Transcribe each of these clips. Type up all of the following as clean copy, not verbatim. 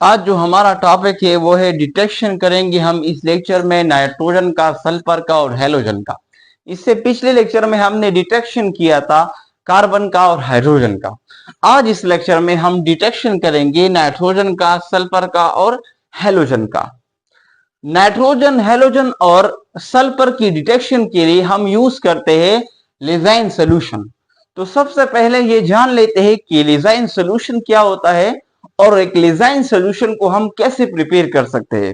आज जो हमारा टॉपिक है वो है डिटेक्शन करेंगे हम इस लेक्चर में नाइट्रोजन का, सल्फर का और हेलोजन का। इससे पिछले लेक्चर में हमने डिटेक्शन किया था कार्बन का और हाइड्रोजन का। आज इस लेक्चर में हम डिटेक्शन करेंगे नाइट्रोजन का, सल्फर का और हेलोजन का। नाइट्रोजन, हेलोजन और सल्फर की डिटेक्शन के लिए हम यूज करते हैं लेजाइन सोल्यूशन। तो सबसे पहले ये जान लेते हैं कि लेजाइन सोल्यूशन क्या होता है और एक लेजाइन सोल्यूशन को हम कैसे प्रिपेयर कर सकते हैं।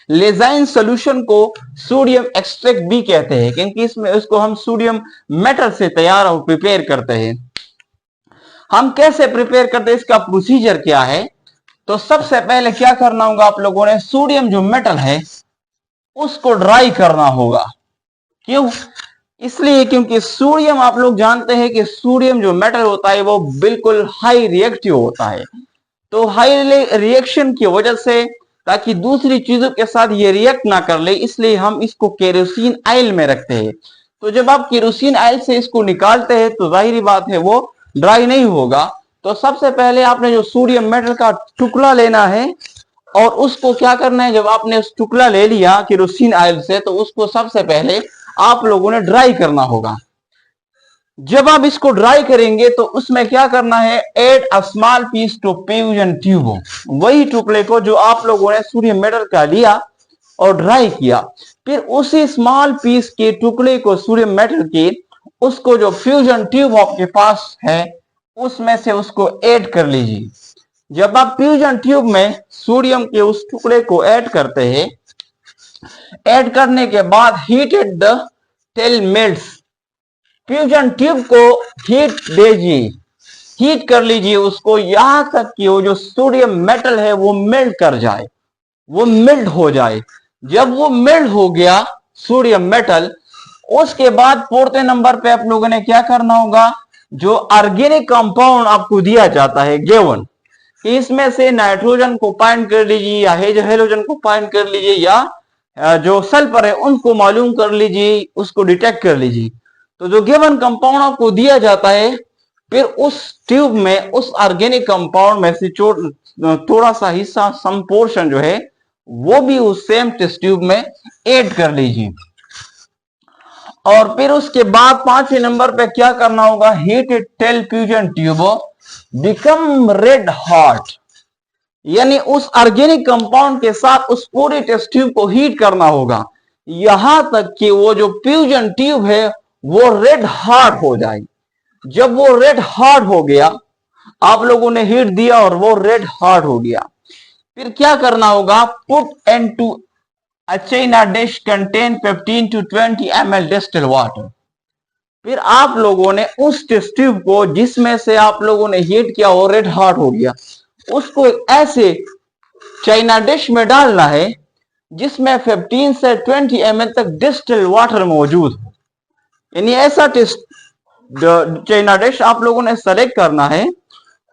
लेजाइन सोल्यूशन को सोडियम एक्सट्रैक्ट भी कहते हैं क्योंकि इसमें उसको हम सोडियम मेटल से तैयार और प्रिपेयर करते हैं। हम कैसे प्रिपेयर करते हैं, इसका प्रोसीजर क्या है? तो सबसे पहले क्या करना होगा, आप लोगों ने सोडियम जो मेटल है उसको ड्राई करना होगा। क्यों? इसलिए क्योंकि सोडियम, आप लोग जानते हैं कि सोडियम जो मेटल होता है वो बिल्कुल हाई रिएक्टिव होता है। तो हाई रिएक्शन की वजह से, ताकि दूसरी चीजों के साथ ये रिएक्ट ना कर ले, इसलिए हम इसको केरोसिन ऑयल में रखते हैं। तो जब आप केरोसिन ऑयल से इसको निकालते हैं तो जाहिर बात है वो ड्राई नहीं होगा। तो सबसे पहले आपने जो सोडियम मेटल का टुकड़ा लेना है और उसको क्या करना है, जब आपने उस टुकड़ा ले लिया केरोसिन ऑयल से तो उसको सबसे पहले आप लोगों ने ड्राई करना होगा। जब आप इसको ड्राई करेंगे तो उसमें क्या करना है, add a small piece to fusion tube. वही टुकड़े को जो आप लोगों ने सोडियम मेटल का लिया और ड्राई किया, फिर उसी स्मॉल पीस के टुकड़े को सोडियम मेटल के, उसको जो फ्यूजन ट्यूब आपके पास है उसमें से उसको ऐड कर लीजिए। जब आप फ्यूजन ट्यूब में सोडियम के उस टुकड़े को ऐड करते हैं, ऐड करने के बाद heated the tail melts, fusion tube को हीट दीजिए, हीट कर लीजिए उसको, यहां तक कि वो जो सोडियम मेटल है वो मेल्ट कर जाए, वो मेल्ट हो जाए। जब वो मेल्ट हो गया सोडियम मेटल, उसके बाद फोर्थ नंबर पे आप लोगों ने क्या करना होगा, जो ऑर्गेनिक कंपाउंड आपको दिया जाता है गिवन, इसमें से नाइट्रोजन को फाइंड कर लीजिए या हेलोजन को फाइंड कर लीजिए या जो सल्फर है उनको मालूम कर लीजिए, उसको डिटेक्ट कर लीजिए। तो जो गिवन कंपाउंड आपको दिया जाता है, फिर उस ट्यूब में उस ऑर्गेनिक कंपाउंड में से थोड़ा सा हिस्सा, सम पोर्शन जो है वो भी उस सेम टेस्ट ट्यूब में ऐड कर लीजिए। और फिर उसके बाद पांचवें नंबर पे क्या करना होगा, heated tail fusion tube become red hot, यानी उस ऑर्गेनिक कंपाउंड के साथ उस पूरी टेस्ट ट्यूब को हीट करना होगा, यहां तक कि वो जो फ्यूजन ट्यूब है वो रेड हॉट हो जाए। जब वो रेड हॉट हो गया, आप लोगों ने हीट दिया और वो रेड हॉट हो गया, फिर क्या करना होगा, put into a China dish contain 15 to 20 ml distil water. फिर आप लोगों ने उस टेस्ट ट्यूब को जिसमें से आप लोगों ने हीट किया वो रेड हॉट हो गया, उसको ऐसे चाइना डिश में डालना है जिसमें 15 से 20 ml तक डिस्टिल वाटर मौजूद हो। यानी ऐसा चाइना डिश आप लोगों ने सेलेक्ट करना है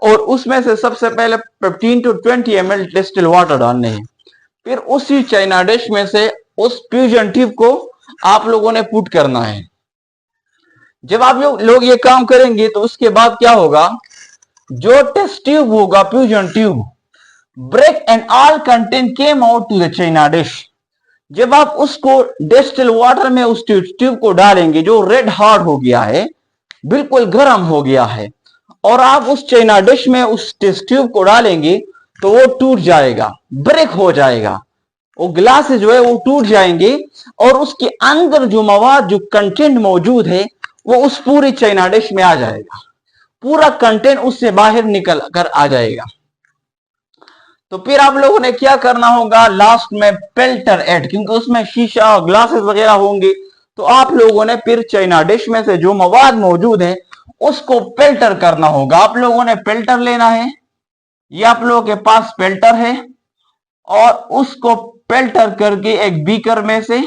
और उसमें से सबसे पहले 15 to 20 ml डिस्टिल वाटर डालने हैं। फिर उसी चाइना डिश में से उस फ्यूजन ट्यूब को आप लोगों ने पुट करना है। जब आप लोग ये काम करेंगे तो उसके बाद क्या होगा, जो टेस्ट ट्यूब होगा fusion tube break and all content came out to the china dish. जब आप उसको डिस्टिल वाटर में उस ट्यूब को डालेंगे जो रेड हॉट हो गया है, बिल्कुल गर्म हो गया है, और आप उस चाइना डिश में उस टेस्ट ट्यूब को डालेंगे तो वो टूट जाएगा, ब्रेक हो जाएगा, वो ग्लास जो है वो टूट जाएंगे और उसके अंदर जो मवाद, जो कंटेंट मौजूद है वो उस पूरी चाइना डिश में आ जाएगा, पूरा कंटेंट उससे बाहर निकल कर आ जाएगा। तो फिर आप लोगों ने क्या करना होगा, लास्ट में फिल्टर ऐड, क्योंकि उसमें शीशा और ग्लासेस वगैरह होंगे, तो आप लोगों ने फिर चाइना डिश में से जो मवाद मौजूद है उसको फिल्टर करना होगा। आप लोगों ने फिल्टर लेना है, ये आप लोगों के पास फिल्टर है, और उसको फिल्टर करके एक बीकर में से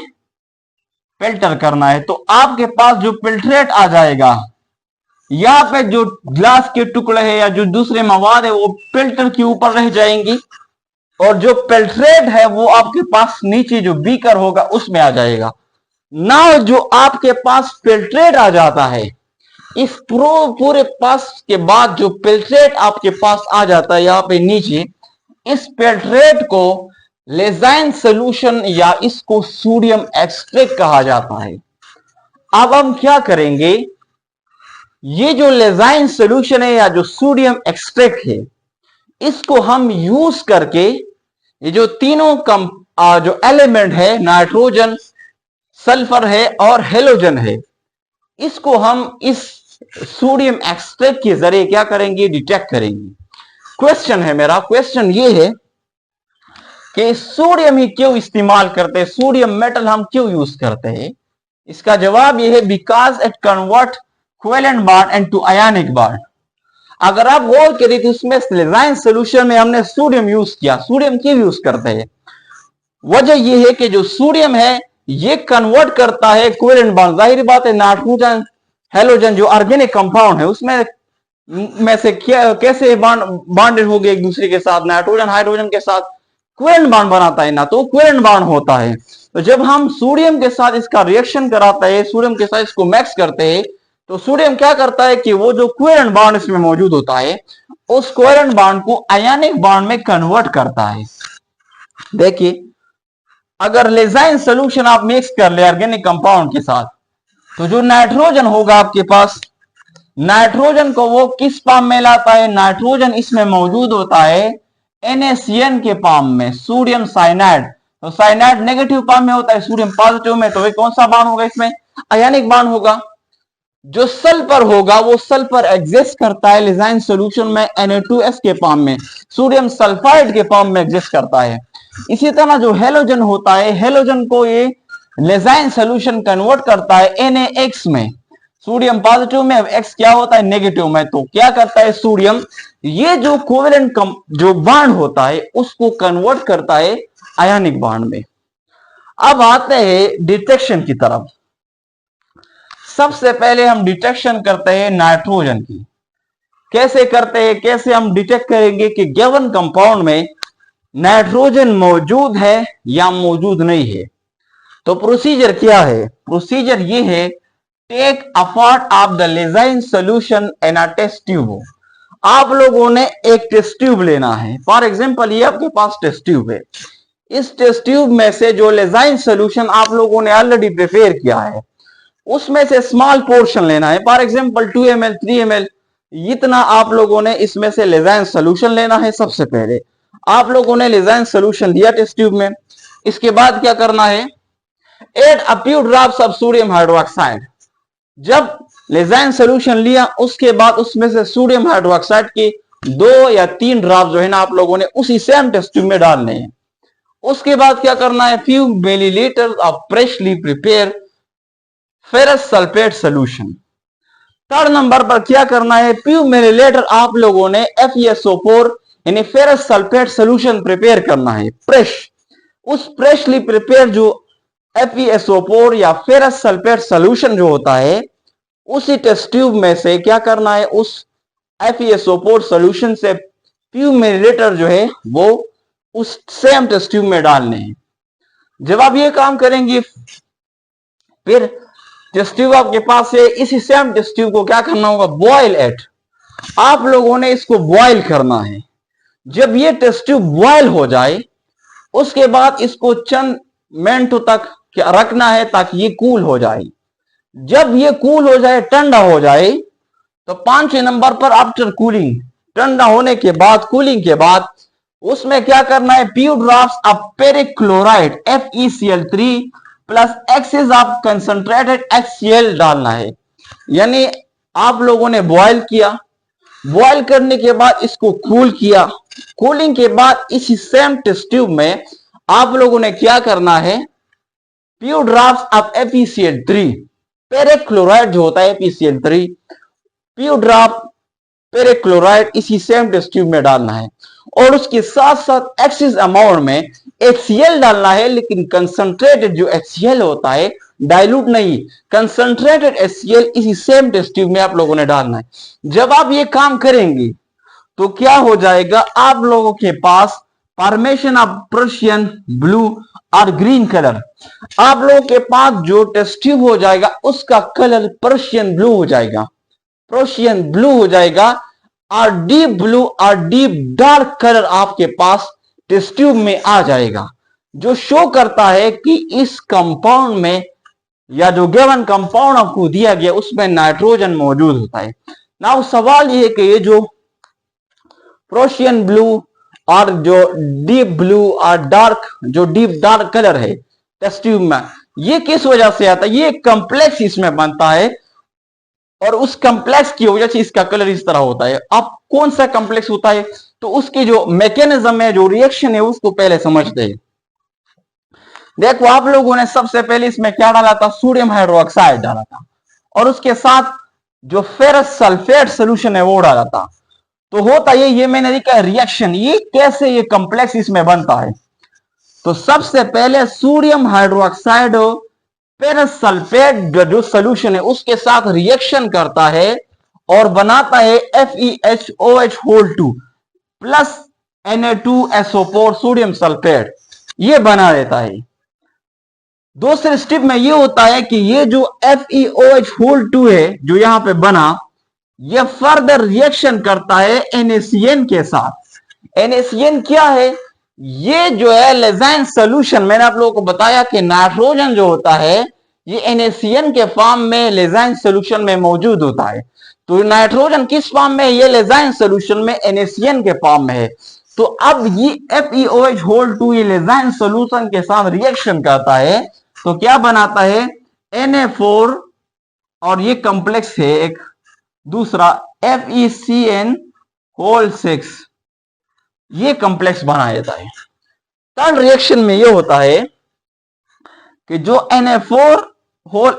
फिल्टर करना है। तो आपके पास जो फिल्ट्रेट आ जाएगा, यहाँ पे जो ग्लास के टुकड़े हैं या जो दूसरे मवाद है वो फिल्टर के ऊपर रह जाएंगी, और जो फिल्ट्रेट है वो आपके पास नीचे जो बीकर होगा उसमें आ जाएगा ना। जो आपके पास फिल्ट्रेट आ जाता है, इस पूरे पास के बाद जो फिल्ट्रेट आपके पास आ जाता है यहाँ पे नीचे, इस पेट्रेट को लेजाइन सोल्यूशन या इसको सोडियम एक्सट्रैक्ट कहा जाता है। अब हम क्या करेंगे, ये जो लेजाइन सोल्यूशन है या जो सोडियम एक्सट्रैक्ट है, इसको हम यूज करके ये जो तीनों जो एलिमेंट है, नाइट्रोजन, सल्फर है और हेलोजन है, इसको हम इस सोडियम एक्सट्रैक्ट के जरिए क्या करेंगे, डिटेक्ट करेंगे। क्वेश्चन है मेरा, क्वेश्चन ये है कि सोडियम ही क्यों इस्तेमाल करते हैं, सोडियम मेटल हम क्यों यूज करते हैं। इसका जवाब यह है because it convert covalent bond into ionic bond. अगर आप गौर करें तो उसमें लेजाइन सोल्यूशन में हमने सोडियम यूज किया। सोडियम क्यों यूज करते हैं, वजह यह है कि जो सोडियम है ये कन्वर्ट करता है कोवेलेंट बॉन्ड। जाहिर बात है नाइट्रोजन हेलोजन जो ऑर्गेनिक कंपाउंड है उसमें में से कैसे बॉन्डेड हो गए एक दूसरे के साथ, नाइट्रोजन हाइड्रोजन के साथ कोवेलेंट बॉन्ड बनाता है ना, तो कोवेलेंट बॉन्ड होता है। तो जब हम सोडियम के साथ इसका रिएक्शन कराते हैं, सोडियम के साथ इसको मिक्स करते हैं, तो सोडियम क्या करता है कि वो जो कोवेलेंट बॉन्ड इसमें मौजूद होता है उस कोवेलेंट बॉन्ड को आयनिक बॉन्ड में कन्वर्ट करता है। देखिए अगर लेजाइन सोल्यूशन आप मिक्स कर ले ऑर्गेनिक कंपाउंड के साथ, तो जो नाइट्रोजन होगा आपके पास, नाइट्रोजन को वो किस फॉर्म में लाता है, नाइट्रोजन इसमें मौजूद होता है NaCN के फॉर्म में, सोडियम साइनाइड। तो साइनाइड नेगेटिव फॉर्म में होता है, सोडियम पॉजिटिव में, तो कौन सा बॉन्ड होगा इसमें, आयनिक बॉन्ड होगा। जो सल्फर होगा वो सल्फर एग्जिस्ट करता है लेजाइन सॉल्यूशन में Na2S के फॉर्म में, सोडियम सल्फाइड के फॉर्म में एग्जिस्ट करता है। इसी तरह जो हेलोजन होता है, हेलोजन को ये लेजाइन सॉल्यूशन कन्वर्ट करता है NaX में, सोडियम पॉजिटिव में, X क्या होता है नेगेटिव में। तो क्या करता है सोडियम, ये जो कोवेलेंट जो बॉन्ड होता है उसको कन्वर्ट करता है आयनिक बॉन्ड में। अब आते हैं डिटेक्शन की तरफ। सबसे पहले हम डिटेक्शन करते हैं नाइट्रोजन की। कैसे करते हैं, कैसे हम डिटेक्ट करेंगे कि गिवन कंपाउंड में नाइट्रोजन मौजूद है या मौजूद नहीं है। तो प्रोसीजर क्या है, प्रोसीजर ये है, take a part of the Lassaigne solution in a test tube. आप लोगों ने एक टेस्ट ट्यूब लेना है। फॉर एग्जांपल ये आपके पास टेस्ट ट्यूब है, इस टेस्ट ट्यूब में से जो लेजाइन सॉल्यूशन आप लोगों ने ऑलरेडी प्रिपेयर किया है उसमें से स्मॉल पोर्शन लेना है। फॉर एग्जांपल 2 ml 3 ml इतना आप लोगों ने इसमें से लेजाइन सॉल्यूशन लेना है। सबसे पहले आप लोगों ने लेजाइन सॉल्यूशन लिया टेस्ट ट्यूब में, इसके बाद क्या करना है, add a few drops of sodium hydroxide. जब लेजाइन सॉल्यूशन लिया उसके बाद उसमें से सोडियम हाइड्रोक्साइड के 2 या 3 ड्रॉप जो है ना आप लोगों ने उसी सेम टेस्ट ट्यूब में डालने हैं। उसके बाद क्या करना है, few millilitre of freshly prepare ferrous sulphate solution. Third number पर क्या करना है, फ्यू मिलीलीटर आप लोगों ने FeSO4 यानी फेरस सल्फेट सॉल्यूशन प्रिपेयर करना है। फ्रेश, उस फ्रेशली प्रिपेयर जो FeSO4 या फेरस सल्फेट सॉल्यूशन जो होता है उसी टेस्ट ट्यूब में से क्या करना है, उस FeSO4 सॉल्यूशन से फ्यू मिलीलीटर जो है वो उस सेम टेस्ट ट्यूब में डालने हैं। जब आप ये काम करेंगे फिर टेस्ट ट्यूब आपके पास है, इसी सेम टेस्ट ट्यूब को क्या करना होगा, बॉयल एट। आप लोगों ने इसको बॉयल करना है। जब ये टेस्ट ट्यूब बॉयल हो जाए उसके बाद इसको चंद मिनटों तक रखना है ताकि ये कूल हो जाए। जब ये कूल हो जाए, ठंडा हो जाए, तो 5वें नंबर पर आफ्टर कूलिंग, ठंडा होने के बाद, कूलिंग के बाद उसमें क्या करना है, few drops of ferric chloride FeCl3 plus excess of concentrated HCl डालना है। यानी आप लोगों ने बॉयल किया, बॉयल करने के बाद इसको कूल किया, कूलिंग के बाद इसी सेम टेस्ट ट्यूब में आप लोगों ने क्या करना है, few drops of FeCl3 ferric chloride जो होता है FeCl3, few drop ferric chloride इसी सेम टेस्ट ट्यूब में डालना है और उसके साथ साथ एक्सेस अमाउंट में HCl डालना है। लेकिन कंसंट्रेटेड जो HCl होता है, डाइल्यूट नहीं, कंसंट्रेटेड HCl इसी सेम टेस्ट ट्यूब में आप लोगों ने डालना है। जब आप ये काम करेंगे तो क्या हो जाएगा, आप लोगों के पास फॉर्मेशन ऑफ पर्शियन ब्लू और ग्रीन कलर, आप लोगों के पास जो टेस्ट ट्यूब हो जाएगा उसका कलर पर्शियन ब्लू हो जाएगा, पर्शियन ब्लू हो जाएगा और डीप ब्लू और डीप डार्क कलर आपके पास टेस्ट ट्यूब में आ जाएगा, जो शो करता है कि इस कंपाउंड में या जो गिवन कंपाउंड आपको दिया गया उसमें नाइट्रोजन मौजूद होता है। नाउ सवाल ये है कि ये जो प्रोशियन ब्लू और जो डीप ब्लू और डीप डार्क कलर है टेस्ट ट्यूब में, ये किस वजह से आता है? ये कॉम्प्लेक्स इसमें बनता है और उस कॉम्प्लेक्स की वजह से इसका कलर इस तरह होता है। अब कौन सा कॉम्प्लेक्स होता है, तो उसकी जो मैकेनिज्म है, जो रिएक्शन है, उसको पहले समझते हैं। देखो, आप लोगों ने सबसे पहले इसमें क्या डाला था? सोडियम हाइड्रोक्साइड डाला था और उसके साथ जो फेरस सल्फेट सोल्यूशन है वो डाला था। तो होता ये मैंने लिखा रिएक्शन, ये कैसे ये कॉम्प्लेक्स इसमें बनता है। तो सबसे पहले सोडियम हाइड्रोक्साइड फेरस सल्फेट जो सोल्यूशन है उसके साथ रिएक्शन करता है और बनाता है FeHOH2 plus Na2SO4 sodium sulphate, ये बना देता है। दूसरे स्टेप में ये होता है कि ये जो FeOH2 है जो यहां पे बना, ये फर्दर रिएक्शन करता है NaCN के साथ। NaCN क्या है? ये जो है लेजाइन सोल्यूशन, मैंने आप लोगों को बताया कि नाइट्रोजन जो होता है ये NaCN के फॉर्म में लेजाइन सोल्यूशन में मौजूद होता है। तो नाइट्रोजन किस फॉर्म में? ये लेजाइन सोल्यूशन में NaCN के फॉर्म में है। तो अब ये FeOH2 ये लेजाइन सोल्यूशन के साथ रिएक्शन करता है तो क्या बनाता है? Na4 और ये कॉम्प्लेक्स है एक दूसरा FeCN6, ये कॉम्प्लेक्स बना देता है। थर्ड रिएक्शन में ये होता है कि जो Na4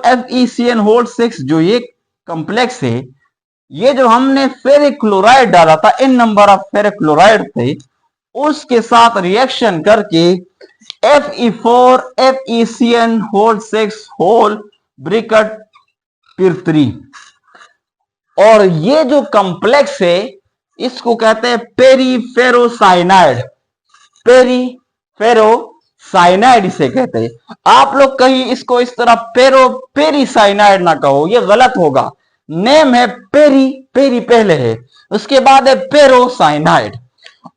FeCN6 जो ये कॉम्प्लेक्स है, ये जो हमने फेरिक क्लोराइड डाला था, इन नंबर ऑफ फेरिक क्लोराइड थे, उसके साथ रिएक्शन करके Fe4 FeCN6 होल ब्रैकेट फिर 3, और ये जो कॉम्प्लेक्स है इसको कहते हैं पेरीफेरोसाइनाइड। पेरीफेरोसाइनाइड इसे कहते हैं। आप लोग कहीं इसको इस तरह पेरीसाइनाइड ना कहो, ये गलत होगा। नेम है पेरी पहले है, उसके बाद है पेरोसाइनाइड।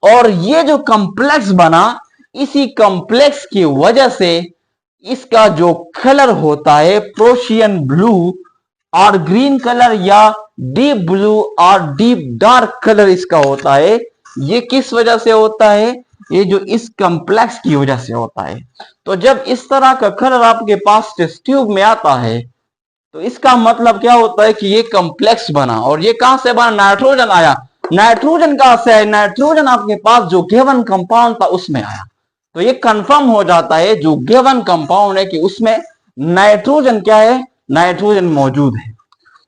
और ये जो कॉम्प्लेक्स बना, इसी कॉम्प्लेक्स की वजह से इसका जो कलर होता है प्रोशियन ब्लू और ग्रीन कलर या डीप ब्लू और डीप डार्क कलर इसका होता है। ये किस वजह से होता है? ये जो इस कॉम्प्लेक्स की वजह से होता है। तो जब इस तरह का कलर आपके पास टेस्ट ट्यूब में आता है तो इसका मतलब क्या होता है कि ये कॉम्प्लेक्स बना। और ये कहां से बना? नाइट्रोजन आया। नाइट्रोजन कहां से आया? नाइट्रोजन आपके पास जो गिवन कंपाउंड था उसमें आया। तो ये कंफर्म हो जाता है जो गिवन कंपाउंड है कि उसमें नाइट्रोजन क्या है? नाइट्रोजन मौजूद है।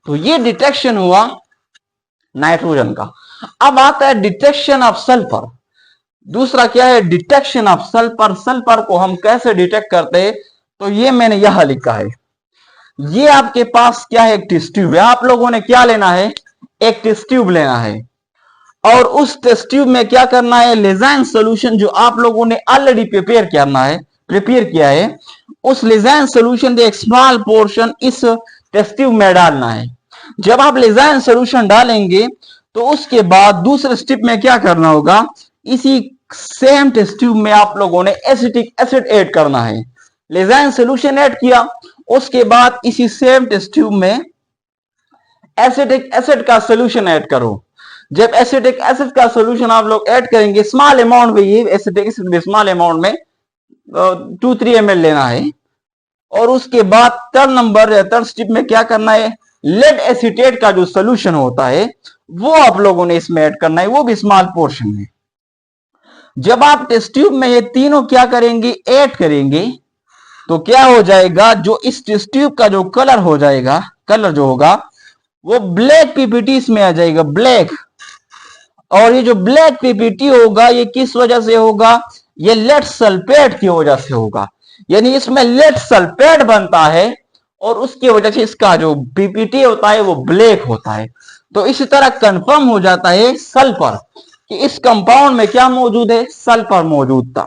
तो ये डिटेक्शन हुआ नाइट्रोजन का। अब आता है डिटेक्शन ऑफ सल्फर। दूसरा क्या है? Detection of sulphur. सल्फर को हम कैसे डिटेक्ट करते हैं? तो ये मैंने यहां लिखा है। ये आपके पास क्या है? एक टेस्ट ट्यूब है। आप लोगों ने क्या लेना है? एक टेस्ट ट्यूब लेना है और उस टेस्ट ट्यूब में क्या करना है? लेजाइन सोल्यूशन जो आप लोगों ने ऑलरेडी प्रिपेयर किया है, उस लेजाइन सोल्यूशन के एक स्मॉल पोर्शन इस टेस्ट ट्यूब में डालना है। जब आप लेजाइन सोल्यूशन डालेंगे तो उसके बाद दूसरे स्टेप में क्या करना होगा? इसी सेम टेस्ट ट्यूब में आप लोगों ने एसिटिक एसिड ऐड करना है। लेजाइन सोल्यूशन ऐड किया, उसके बाद इसी सेम टेस्ट ट्यूब में एसिटिक एसिड का सोल्यूशन ऐड करो। जब एसिटिक एसिड का सोल्यूशन आप लोग ऐड करेंगे स्मॉल अमाउंट में, ये एसिटिक एसिड में स्मॉल अमाउंट में 2-3 ml लेना है। और उसके बाद थर्ड स्टेप में क्या करना है? लेड एसीटेट का जो सोल्यूशन होता है वो आप लोगों ने इसमें ऐड करना है, वो भी स्मॉल पोर्शन में। जब आप टेस्ट ट्यूब में ये तीनों क्या करेंगे? ऐड करेंगे, तो क्या हो जाएगा? जो इस टेस्ट ट्यूब का जो कलर हो जाएगा, कलर जो होगा वो ब्लैक पीपीटी इसमें आ जाएगा, ब्लैक। और ये जो ब्लैक पीपीटी होगा ये किस वजह से होगा? ये लेड सल्फेट की वजह से होगा। यानी इसमें लेड सल्फेट बनता है और उसकी वजह से इसका जो पीपीटी होता है वो ब्लैक होता है। तो इसी तरह कंफर्म हो जाता है सल्फर कि इस कंपाउंड में क्या मौजूद है? सल्फर मौजूद था।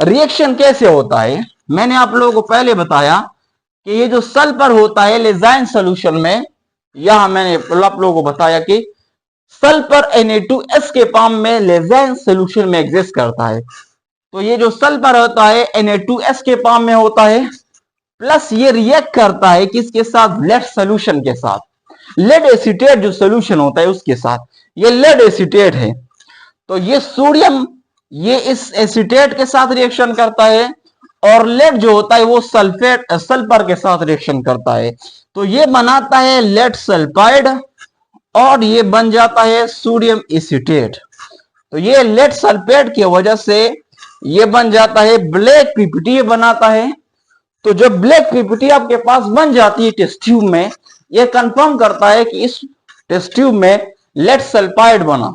रिएक्शन कैसे होता है? मैंने आप लोगों को पहले बताया कि ये जो सल्फर होता है लेजाइन सोल्यूशन में, यहां मैंने आप लोगों को बताया कि सल्फर Na2S के फॉर्म में लेजाइन सोल्यूशन में एग्जिस्ट करता है। तो ये जो सल्फर होता है Na2S के फॉर्म में होता है, प्लस ये रिएक्ट करता है किसके साथ, लेड सोल्यूशन के साथ, लेड एसीटेट जो सोल्यूशन होता है उसके साथ, ये लेड एसीटेट है। तो ये सोडियम ये इस एसीटेट के साथ रिएक्शन करता है और लेड जो होता है वो सल्फर के साथ रिएक्शन करता है, तो ये बनाता है लेड सल्फाइड और ये बन जाता है सोडियम एसीटेट। तो ये लेड सल्फेट की वजह से ये बन जाता है ब्लैक पीपीटी बनाता है। तो जब ब्लैक पीपीटी आपके पास बन जाती है टेस्ट ट्यूब में, ये कंफर्म करता है कि इस टेस्ट ट्यूब में लेड सल्फाइड बना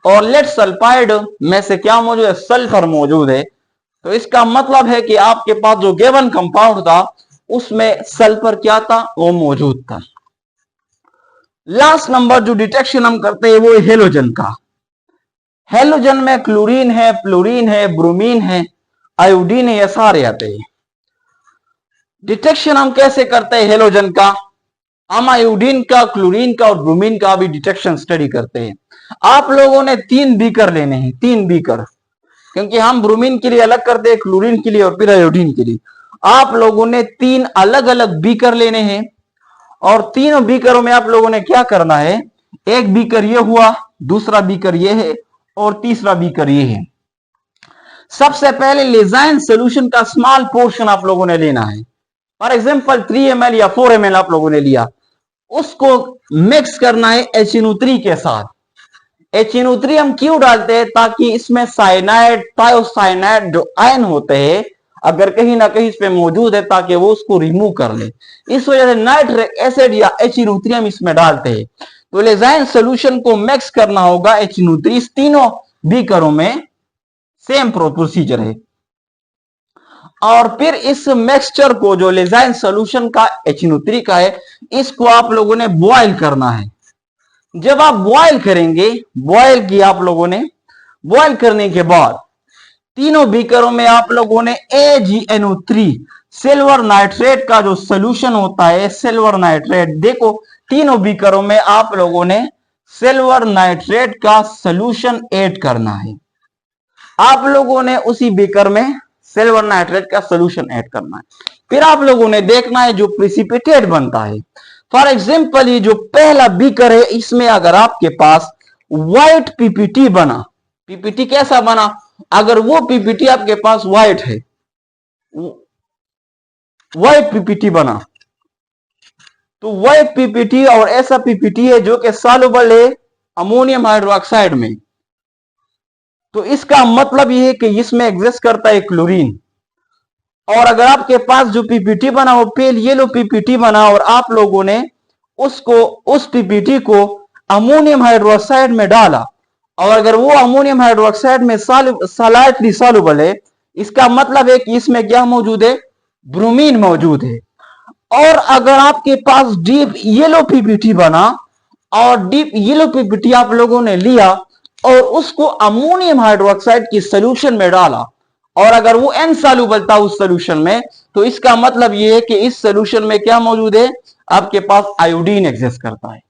और लेड सल्फाइड में से क्या मौजूद है, सल्फर मौजूद है। तो इसका मतलब है कि आपके पास जो गिवन कंपाउंड था उसमें सल्फर क्या था, वो मौजूद था। लास्ट नंबर जो डिटेक्शन हम करते हैं वो हेलोजन का। हेलोजन में क्लोरीन है, फ्लोरीन है, ब्रोमीन है, आयोडीन है, ये सारे आते हैं। डिटेक्शन हम कैसे करते हैं हेलोजन का, हम आयोडीन का, क्लोरीन का और ब्रोमीन का भी डिटेक्शन स्टडी करते हैं। आप लोगों ने 3 बीकर लेने हैं, 3 बीकर, क्योंकि हम ब्रोमीन के लिए अलग करते हैं, क्लोरीन के लिए और फिर आयोडीन के लिए। आप लोगों ने 3 अलग अलग बीकर लेने हैं और तीनों बीकरों में आप लोगों ने क्या करना है, एक बीकर ये हुआ, दूसरा बीकर ये है और तीसरा बीकर ये है। सबसे पहले लेजाइन सोल्यूशन का स्मॉल पोर्शन आप लोगों ने लेना है। फॉर एग्जांपल 3 ml या 4 ml आप लोगों ने लिया, उसको मिक्स करना है HNO3 के साथ। HNO3 हम क्यों डालते हैं, ताकि इसमें साइनाइड, थायोसाइनाइड जो आयन होते हैं अगर कहीं ना कहीं इसमें मौजूद है, ताकि वो उसको रिमूव कर ले। इस वजह से नाइट्रिक एसिड या HNO3 हम इसमें डालते हैं। तो लेजाइन सोल्यूशन को मिक्स करना होगा HNO3, इस तीनों बीकरों में सेम प्रोसीजर है। और फिर इस मिक्सचर को जो लेजाइन सोल्यूशन का HNO3 का है, इसको आप लोगों ने बॉयल करना है। जब आप बॉयल करेंगे, बॉयल किया आप लोगों ने, बॉयल करने के बाद तीनों बीकरों में आप लोगों ने AgNO3 सिल्वर नाइट्रेट का जो सोल्यूशन होता है, सिल्वर नाइट्रेट, देखो तीनों बीकरों में आप लोगों ने सिल्वर नाइट्रेट का सोल्यूशन ऐड करना है। आप लोगों ने उसी बीकर में सिल्वर नाइट्रेट का सोल्यूशन ऐड करना है। फिर आप लोगों ने देखना है जो प्रिसिपिटेट बनता है। फॉर एग्जाम्पल ये जो पहला बीकर है, इसमें अगर आपके पास व्हाइट पीपीटी बना, पीपीटी कैसा बना, अगर वो पीपीटी आपके पास व्हाइट है, व्हाइट पीपीटी बना, तो व्हाइट पीपीटी और ऐसा पीपीटी है जो कि सॉल्युबल है अमोनियम हाइड्रोक्साइड में, तो इसका मतलब यह है कि इसमें एग्जिस्ट करता है क्लोरीन। और अगर आपके पास जो पीपीटी बना वो पेल येलो पीपीटी बना और आप लोगों ने उसको, उस पीपीटी को अमोनियम हाइड्रोक्साइड में डाला, और अगर वो अमोनियम हाइड्रोक्साइड में स्लाइटली सॉल्युबल है, इसका मतलब है कि इसमें क्या मौजूद है, ब्रोमीन मौजूद है। और अगर आपके पास डीप येलो पीपीटी बना और डीप येलो पीपीटी आप लोगों ने लिया और उसको अमोनियम हाइड्रोक्साइड की सोल्यूशन में डाला, और अगर वो इनसॉल्युबल था उस सोल्यूशन में, तो इसका मतलब ये है कि इस सोल्यूशन में क्या मौजूद है, आपके पास आयोडीन एग्जिस्ट करता है।